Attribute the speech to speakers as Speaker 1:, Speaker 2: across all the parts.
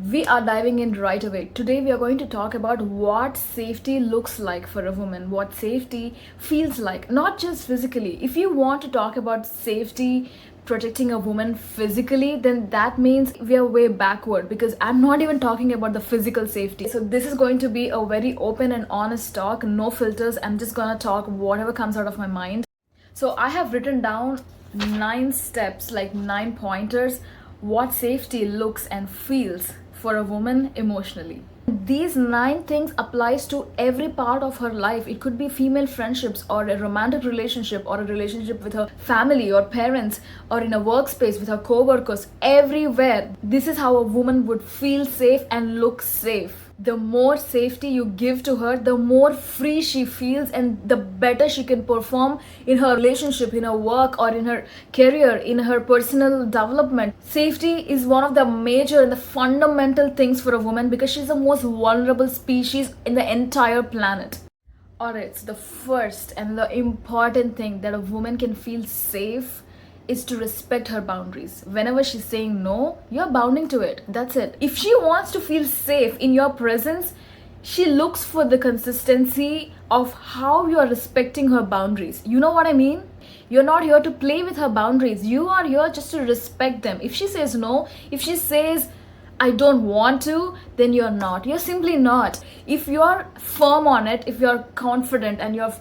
Speaker 1: We are diving in right away. Today, we are going to talk about what safety looks like for a woman, what safety feels like, not just physically. If you want to talk about safety protecting a woman physically, then that means we are way backward because I'm not even talking about the physical safety. So, this is going to be a very open and honest talk, no filters. I'm just gonna talk whatever comes out of my mind. So, I have written down 9 steps, like 9 pointers, what safety looks and feels for a woman emotionally. These 9 things applies to every part of her life. It could be female friendships or a romantic relationship or a relationship with her family or parents or in a workspace with her co-workers. Everywhere, this is how a woman would feel safe and look safe. The more safety you give to her, the more free she feels and the better she can perform in her relationship, in her work, or in her career, in her personal development. Safety is one of the major and the fundamental things for a woman because she's the most vulnerable species in the entire planet. Alright, so the first and the important thing that a woman can feel safe is to respect her boundaries. Whenever she's saying no, you're bounding to it. That's it. If she wants to feel safe in your presence, she looks for the consistency of how you are respecting her boundaries. You know what I mean? You're not here to play with her boundaries. You are here just to respect them. If she says no, if she says, I don't want to, then you're not. You're simply not. If you're firm on it, if you're confident and you're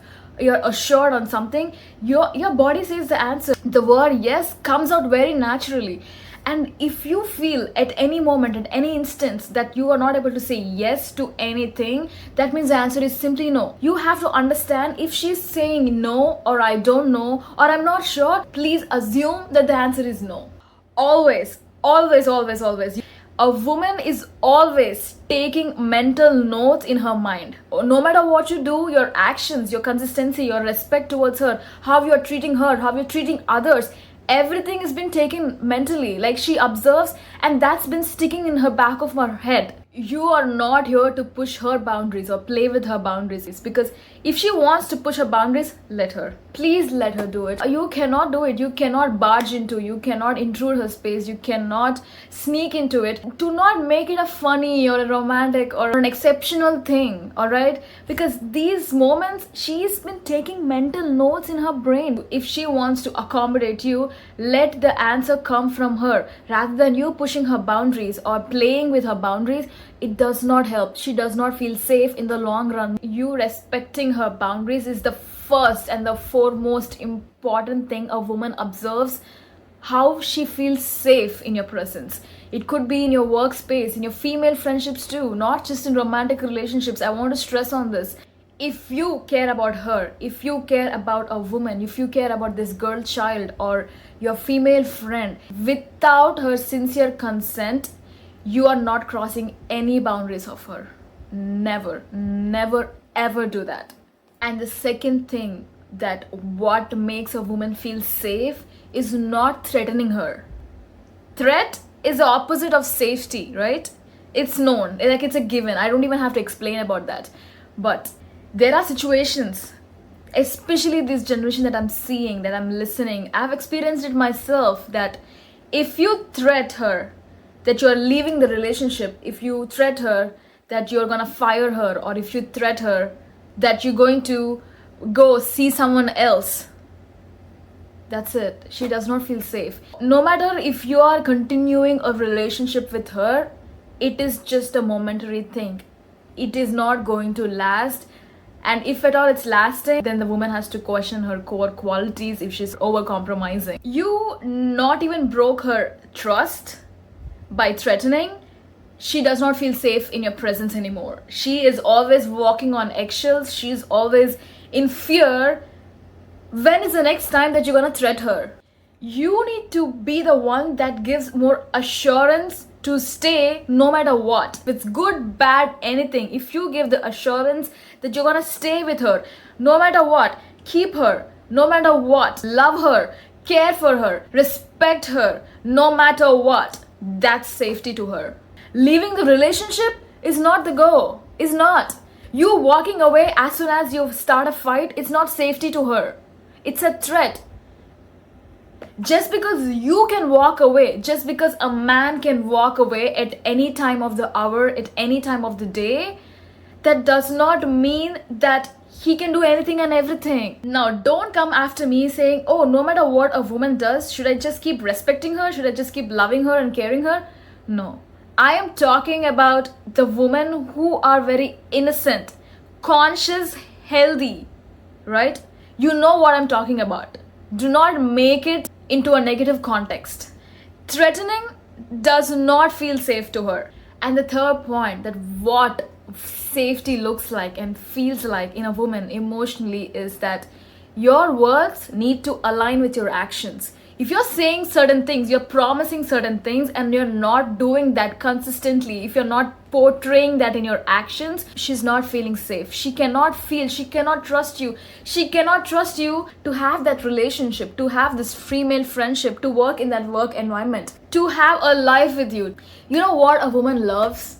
Speaker 1: assured on something, your body says the answer. The word yes comes out very naturally. And if you feel at any moment, at any instance, that you are not able to say yes to anything, that means the answer is simply no. You have to understand, if she's saying no, or I don't know, or I'm not sure, please assume that the answer is no. Always, always, always, always. A woman is always taking mental notes in her mind. No matter what you do, your actions, your consistency, your respect towards her, how you're treating her, how you're treating others, everything has been taken mentally. Like, she observes, and that's been sticking in her back of her head. You are not here to push her boundaries or play with her boundaries, because if she wants to push her boundaries, let her. Please let her do it. You cannot do it. You cannot barge into, you cannot intrude her space, you cannot sneak into it. Do not make it a funny or a romantic or an exceptional thing, alright? Because these moments, she's been taking mental notes in her brain. If she wants to accommodate you, let the answer come from her rather than you pushing her boundaries or playing with her boundaries. It does not help. She does not feel safe in the long run. You respecting her boundaries is the first and the foremost important thing a woman observes, how she feels safe in your presence. It could be in your workspace, in your female friendships too, not just in romantic relationships. I want to stress on this. If you care about her, if you care about a woman, if you care about this girl child or your female friend, without her sincere consent, you are not crossing any boundaries of her. Never, never, ever do that. And the second thing, that what makes a woman feel safe is not threatening her. Threat is the opposite of safety, right? It's known, like it's a given. I don't even have to explain about that. But there are situations, especially this generation that I'm seeing, that I'm listening, I've experienced it myself, that if you threat her that you're leaving the relationship, if you threat her that you're gonna fire her, or if you threat her that you're going to go see someone else, that's it. She does not feel safe. No matter if you are continuing a relationship with her, it is just a momentary thing. It is not going to last. And if at all it's lasting, then the woman has to question her core qualities if she's over compromising. You not even broke her trust by threatening. She does not feel safe in your presence anymore. She is always walking on eggshells. She's always in fear. When is the next time that you're gonna threat her? You need to be the one that gives more assurance to stay no matter what. If it's good, bad, anything, if you give the assurance that you're gonna stay with her no matter what, keep her no matter what, love her, care for her, respect her no matter what, that's safety to her. Leaving the relationship is not the go. Is not. You walking away as soon as you start a fight, it's not safety to her. It's a threat. Just because you can walk away, just because a man can walk away at any time of the hour, at any time of the day, that does not mean that he can do anything and everything. Now, don't come after me saying, oh, no matter what a woman does, should I just keep respecting her? Should I just keep loving her and caring her? No. I am talking about the women who are very innocent, conscious, healthy, right? You know what I'm talking about. Do not make it into a negative context. Threatening does not feel safe to her. And the third point, that what safety looks like and feels like in a woman emotionally, is that your words need to align with your actions. If you're saying certain things, you're promising certain things, and you're not doing that consistently, if you're not portraying that in your actions, she's not feeling safe. She cannot trust you. She cannot trust you to have that relationship, to have this female friendship, to work in that work environment, to have a life with you. You know what a woman loves?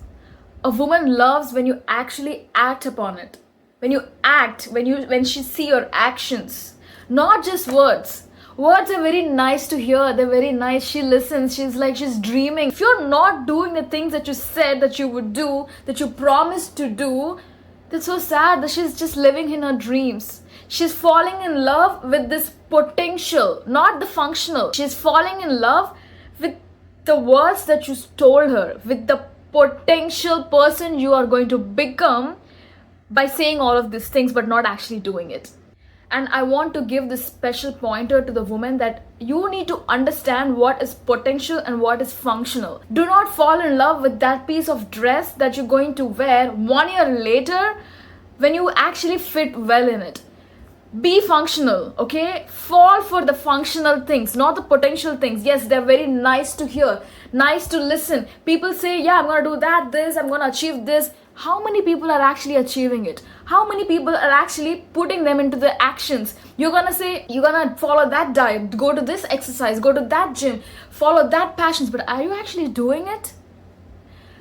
Speaker 1: A woman loves when you actually act upon it. When you act, when she see your actions, not just words. Words are very nice to hear. They're very nice. She listens. She's dreaming. If you're not doing the things that you said that you would do, that you promised to do, that's so sad that she's just living in her dreams. She's falling in love with this potential, not the functional. She's falling in love with the words that you told her, with the potential person you are going to become by saying all of these things but not actually doing it. And I want to give this special pointer to the woman that you need to understand what is potential and what is functional. Do not fall in love with that piece of dress that you're going to wear 1 year later when you actually fit well in it. Be functional, okay? Fall for the functional things, not the potential things. Yes, they're very nice to hear, nice to listen. People say, yeah, I'm gonna do that, this, I'm gonna achieve this. How many people are actually achieving it? How many people are actually putting them into the actions? You're gonna say, you're gonna follow that diet, go to this exercise, go to that gym, follow that passions, but are you actually doing it?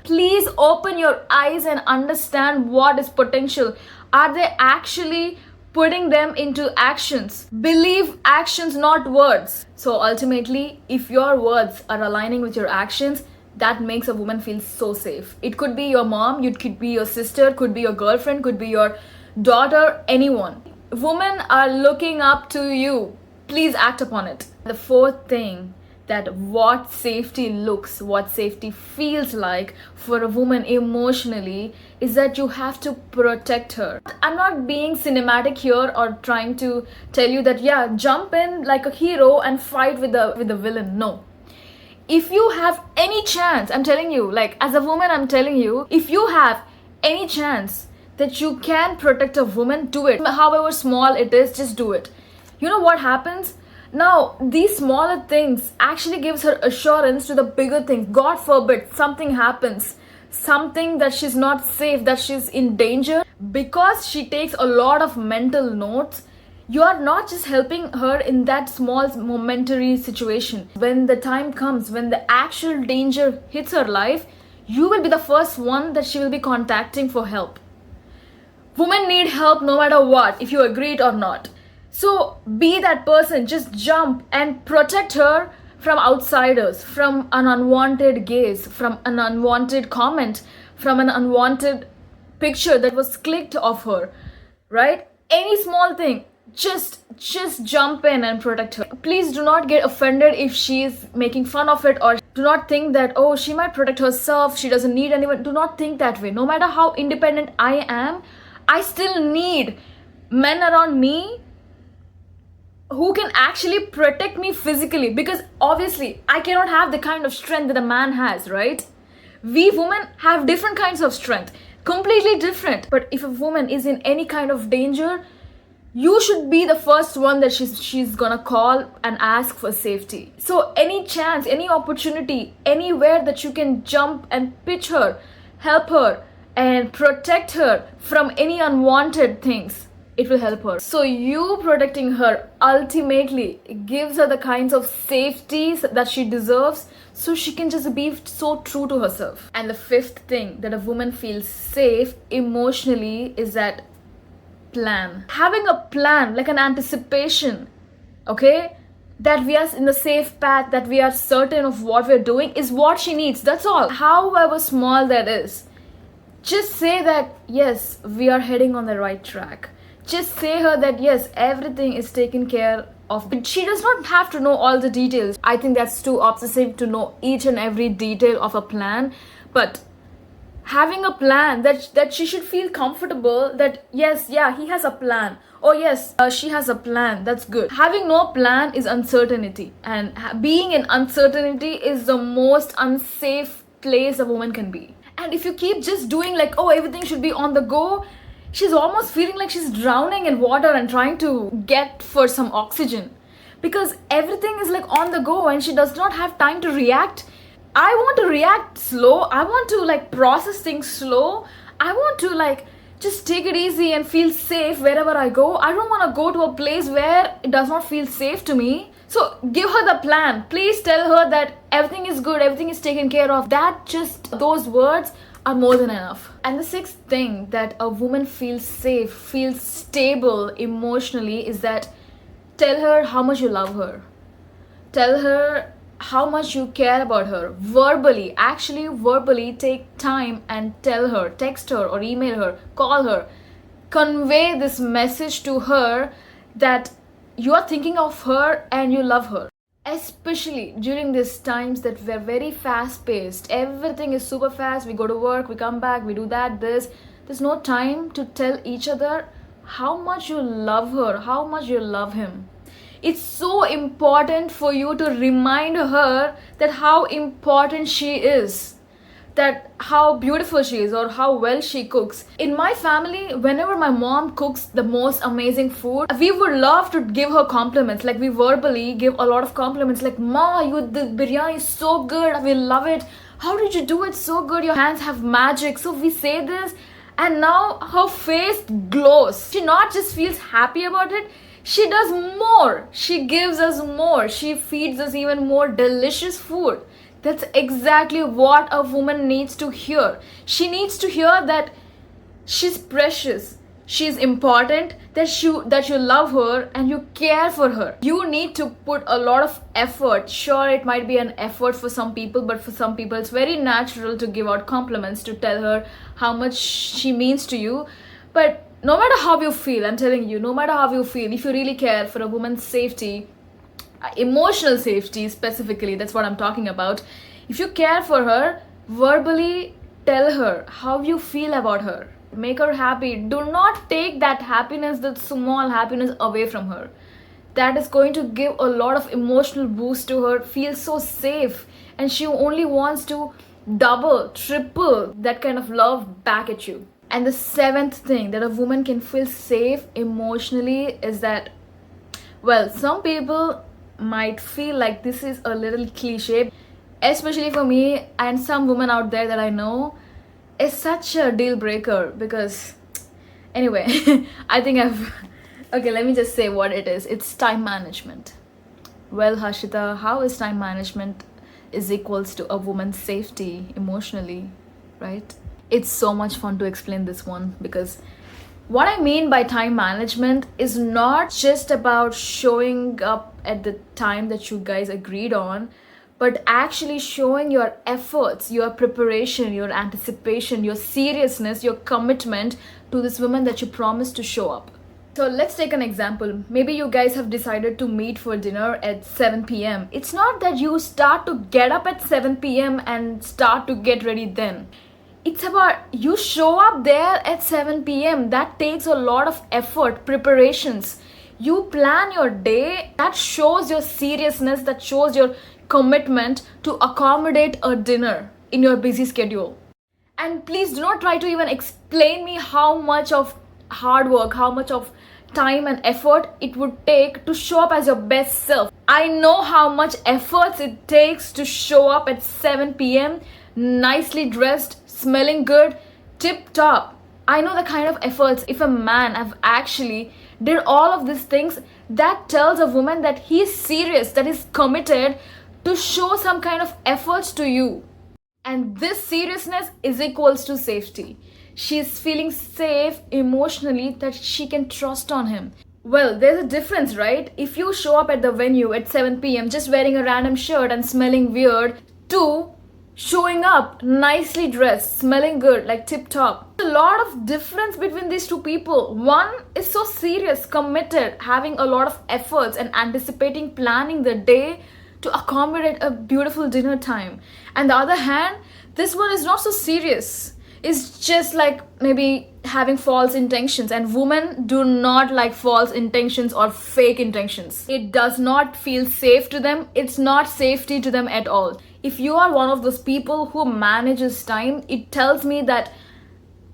Speaker 1: Please open your eyes and understand what is potential. Are they actually putting them into actions? Believe actions, not words. So ultimately, if your words are aligning with your actions, that makes a woman feel so safe. It could be your mom, it could be your sister, could be your girlfriend, could be your daughter, anyone. Women are looking up to you. Please act upon it. The fourth thing, that what safety looks, what safety feels like for a woman emotionally, is that you have to protect her. I'm not being cinematic here or trying to tell you that, yeah, jump in like a hero and fight with the villain. No. If you have any chance, I'm telling you, like as a woman, I'm telling you, if you have any chance that you can protect a woman, do it. However small it is, just do it. You know what happens? Now, these smaller things actually gives her assurance to the bigger things. God forbid something happens, something that she's not safe, that she's in danger. Because she takes a lot of mental notes, you are not just helping her in that small momentary situation. When the time comes, when the actual danger hits her life, you will be the first one that she will be contacting for help. Women need help no matter what, if you agree it or not. So be that person, just jump and protect her from outsiders, from an unwanted gaze, from an unwanted comment, from an unwanted picture that was clicked of her, right? Any small thing, just jump in and protect her. Please do not get offended if she is making fun of it, or do not think that, oh, she might protect herself, she doesn't need anyone. Do not think that way. No matter how independent I am, I still need men around me who can actually protect me physically, because obviously I cannot have the kind of strength that a man has, right? We women have different kinds of strength, completely different. But if a woman is in any kind of danger, you should be the first one that she's gonna call and ask for safety. So any chance, any opportunity, anywhere that you can jump and pitch her, help her and protect her from any unwanted things, it will help her. So you protecting her ultimately gives her the kinds of safeties that she deserves, so she can just be so true to herself. And the fifth thing that a woman feels safe emotionally is that plan. Having a plan, like an anticipation, okay? that we are in the safe path, that we are certain of what we're doing is what she needs. That's all. However small that is, just say that yes, we are heading on the right track. Just say her that yes, everything is taken care of. But she does not have to know all the details. I think that's too obsessive to know each and every detail of a plan. But having a plan, that she should feel comfortable that yes, yeah, he has a plan, oh yes, she has a plan, that's good. Having no plan is uncertainty, and being in uncertainty is the most unsafe place a woman can be. And if you keep just doing like, oh, everything should be on the go, she's almost feeling like she's drowning in water and trying to get for some oxygen, because everything is like on the go and she does not have time to react. I want to react slow. I want to like process things slow. I want to like just take it easy and feel safe wherever I go. I don't want to go to a place where it does not feel safe to me. So give her the plan. Please tell her that everything is good, everything is taken care of. That just, those words are more than enough. And the sixth thing that a woman feels safe, feels stable emotionally is that tell her how much you love her. Tell her how much you care about her verbally. Actually verbally take time and tell her, text her or email her, call her, convey this message to her that you are thinking of her and you love her. Especially during these times that we're very fast paced, everything is super fast, we go to work, we come back, we do that, there's no time to tell each other how much you love her, how much you love him. It's so important for you to remind her that how important she is, that how beautiful she is or how well she cooks. In my family, whenever my mom cooks the most amazing food, we would love to give her compliments. Like we verbally give a lot of compliments like, Ma, the biryani is so good, we love it. How did you do it so good? Your hands have magic. So we say this and now her face glows. She not just feels happy about it, she does more. She gives us more. She feeds us even more delicious food. That's exactly what a woman needs to hear. She needs to hear that she's precious, she's important, that you love her and you care for her. You need to put a lot of effort. Sure, it might be an effort for some people, but for some people it's very natural to give out compliments, to tell her how much she means to you. But no matter how you feel, I'm telling you, no matter how you feel, if you really care for a woman's safety, emotional safety specifically, that's what I'm talking about. If you care for her, verbally tell her how you feel about her. Make her happy. Do not take that happiness, that small happiness, away from her. That is going to give a lot of emotional boost to her, feel so safe, and she only wants to double, triple that kind of love back at you. And the seventh thing that a woman can feel safe emotionally is that, well, some people might feel like this is a little cliche, especially for me and some women out there that I know, is such a deal breaker because, anyway, I think okay, let me just say what it is. It's time management. Well, Harshita, how is time management is equals to a woman's safety emotionally, right? It's so much fun to explain this one because what I mean by time management is not just about showing up at the time that you guys agreed on, but actually showing your efforts, your preparation, your anticipation, your seriousness, your commitment to this woman that you promised to show up. So let's take an example. Maybe you guys have decided to meet for dinner at 7 p.m. It's not that you start to get up at 7 p.m. and start to get ready then. It's about you show up there at 7 p.m. That takes a lot of effort, preparations. You plan your day. That shows your seriousness, that shows your commitment to accommodate a dinner in your busy schedule. And please do not try to even explain me how much of hard work, how much of time and effort it would take to show up as your best self. I know how much efforts it takes to show up at 7 p.m. nicely dressed, smelling good, tip top. I know the kind of efforts. If a man have actually did all of these things, that tells a woman that he is serious, that is committed to show some kind of efforts to you. And this seriousness is equals to safety. She is feeling safe emotionally, that she can trust on him. Well, there's a difference, right? If you show up at the venue at 7 p.m. just wearing a random shirt and smelling weird, to showing up nicely dressed, smelling good, like tip top. A lot of difference between these two people. One is so serious, committed, having a lot of efforts and anticipating planning the day to accommodate a beautiful dinner time. And the other hand, this one is not so serious. It's just like maybe having false intentions, and women do not like false intentions or fake intentions. It does not feel safe to them. It's not safety to them at all. If you are one of those people who manages time, it tells me that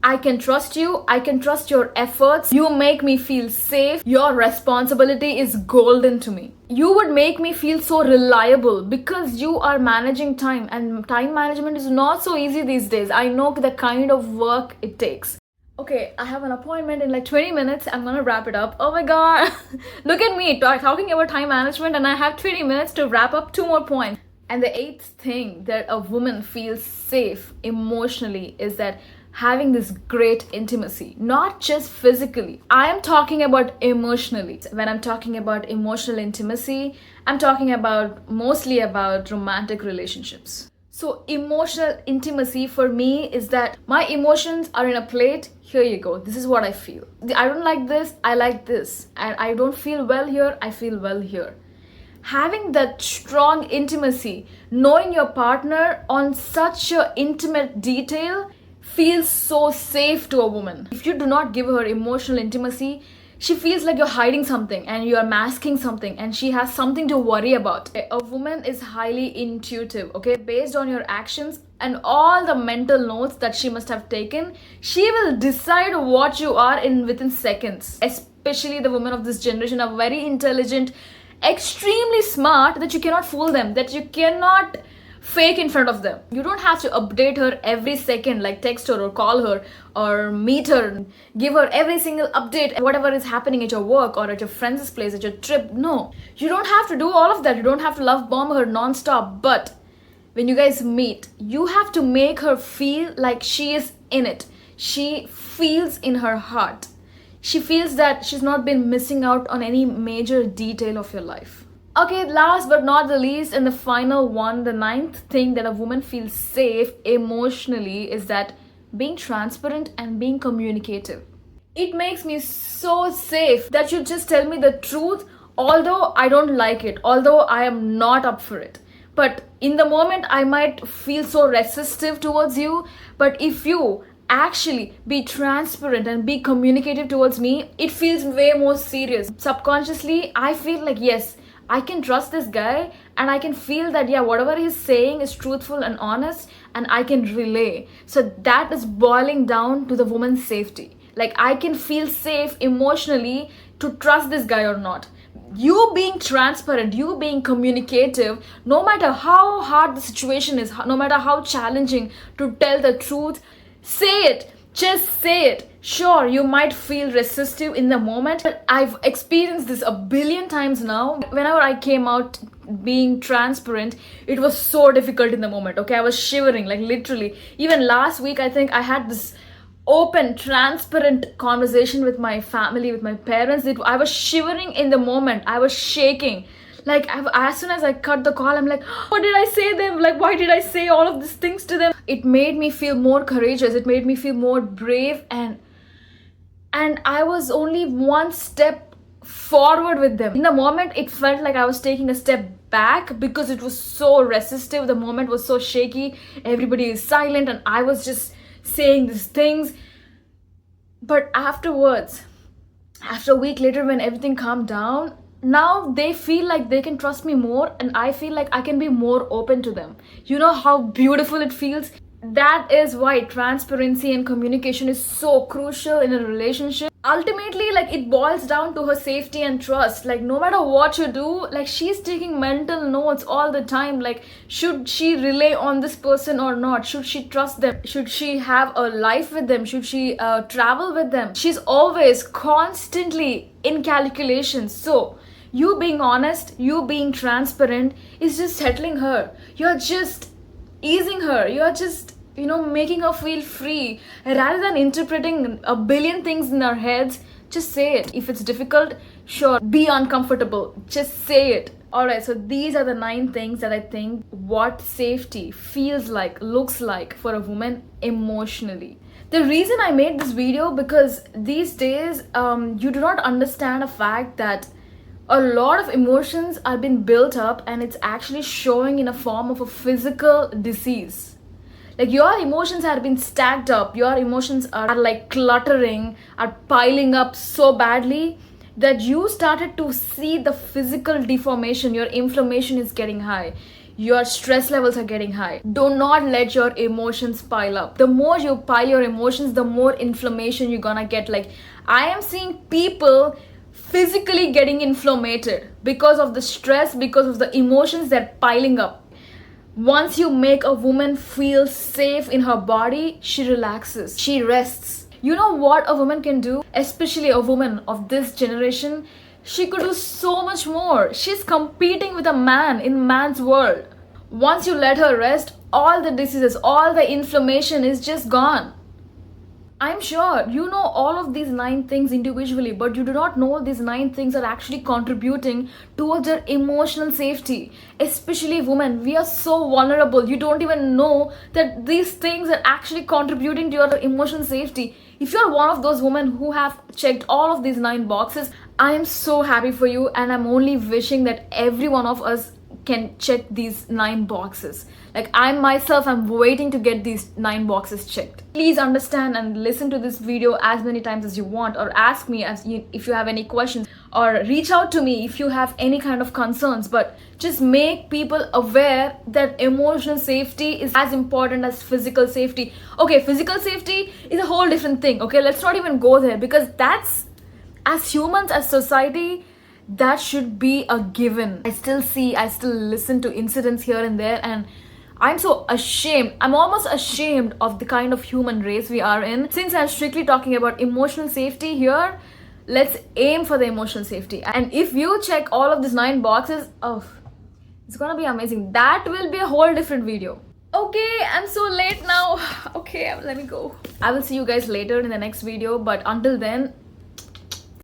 Speaker 1: I can trust you, I can trust your efforts, you make me feel safe, your responsibility is golden to me. You would make me feel so reliable because you are managing time, and time management is not so easy these days. I know the kind of work it takes. Okay, I have an appointment in like 20 minutes. I'm gonna wrap it up. Oh my god, look at me talking about time management, and I have 20 minutes to wrap up 2 more points. And the eighth thing that a woman feels safe emotionally is that having this great intimacy, not just physically. I am talking about emotionally. When I'm talking about emotional intimacy, I'm talking about mostly about romantic relationships. So emotional intimacy for me is that my emotions are in a plate. Here you go. This is what I feel. I don't like this. I like this. And I don't feel well here. I feel well here. Having that strong intimacy, knowing your partner on such a intimate detail feels so safe to a woman. If you do not give her emotional intimacy, she feels like you're hiding something and you're masking something, and she has something to worry about. A woman is highly intuitive, okay? Based on your actions and all the mental notes that she must have taken, she will decide what you are in within seconds. Especially the women of this generation are very intelligent, extremely smart, that you cannot fool them, that you cannot fake in front of them. You don't have to update her every second, like text her or call her or meet her, give her every single update, whatever is happening at your work or at your friend's place, at your trip. No, you don't have to do all of that. You don't have to love bomb her non-stop. But when you guys meet, you have to make her feel like she is in it. She feels in her heart. She feels that she's not been missing out on any major detail of your life. Okay, last but not the least, and the final one, the ninth thing that a woman feels safe emotionally is that being transparent and being communicative. It makes me so safe that you just tell me the truth, although I don't like it, although I am not up for it. But in the moment, I might feel so resistive towards you. But if you actually be transparent and be communicative towards me, it feels way more serious. Subconsciously, I feel like, yes, I can trust this guy, and I can feel that, yeah, whatever he's saying is truthful and honest, and I can relay. So that is boiling down to the woman's safety. Like, I can feel safe emotionally to trust this guy or not. You being transparent, you being communicative, no matter how hard the situation is, no matter how challenging to tell the truth, say it. Just say it. Sure, you might feel resistive in the moment, but I've experienced this a billion times now. Whenever I came out being transparent, it was so difficult in the moment, okay? I was shivering, like literally. Even last week, I think I had this open, transparent conversation with my family, with my parents. I was shivering in the moment. I was shaking. Like, as soon as I cut the call, I'm like, what did I say them? Like, why did I say all of these things to them? It made me feel more courageous. It made me feel more brave, and I was only one step forward with them. In the moment, it felt like I was taking a step back because it was so resistive. The moment was so shaky. Everybody is silent, and I was just saying these things. But afterwards, after a week later, when everything calmed down, now they feel like they can trust me more, and I feel like I can be more open to them. You know how beautiful it feels? That is why transparency and communication is so crucial in a relationship. Ultimately, like, it boils down to her safety and trust. Like, no matter what you do, like, she's taking mental notes all the time. Like, should she rely on this person or not? Should she trust them? Should she have a life with them? Should she travel with them? She's always constantly in calculations. So you being honest, you being transparent is just settling her. You're just easing her. You're just, making her feel free. Rather than interpreting a billion things in our heads, just say it. If it's difficult, Sure, be uncomfortable. Just say it. Alright, so these are the 9 things that I think what safety feels like, looks like for a woman emotionally. The reason I made this video because these days you do not understand a fact that a lot of emotions are being built up and it's actually showing in a form of a physical disease. Like your emotions have been stacked up, your emotions are like cluttering, are piling up so badly that you started to see the physical deformation. Your inflammation is getting high, your stress levels are getting high. Do not let your emotions pile up. The more you pile your emotions, the more inflammation you're gonna get. Like I am seeing people physically getting inflamed because of the stress, because of the emotions that are piling up. Once you make a woman feel safe in her body, she relaxes, she rests. You know what a woman can do, especially a woman of this generation? She could do so much more. She's competing with a man in man's world. Once you let her rest, all the diseases, all the inflammation is just gone. I'm sure you know all of these 9 things individually, but you do not know these 9 things are actually contributing towards your emotional safety. Especially women, we are so vulnerable. You don't even know that these things are actually contributing to your emotional safety. If you're one of those women who have checked all of these 9 boxes, I am so happy for you, and I'm only wishing that every one of us can check these 9 boxes. Like I'm waiting to get these 9 boxes checked. Please understand and listen to this video as many times as you want, or ask me if you have any questions, or reach out to me if you have any kind of concerns. But just make people aware that emotional safety is as important as physical safety. Okay, physical safety is a whole different thing. Okay, let's not even go there, because that's, as humans, as society, that should be a given. I still listen to incidents here and there, and I'm so ashamed. I'm almost ashamed of the kind of human race we are in. Since I'm strictly talking about emotional safety here, let's aim for the emotional safety. And if you check all of these 9 boxes, oh, it's gonna be amazing. That will be a whole different video. Okay, I'm so late now. Okay, let me go. I will see you guys later in the next video, but until then,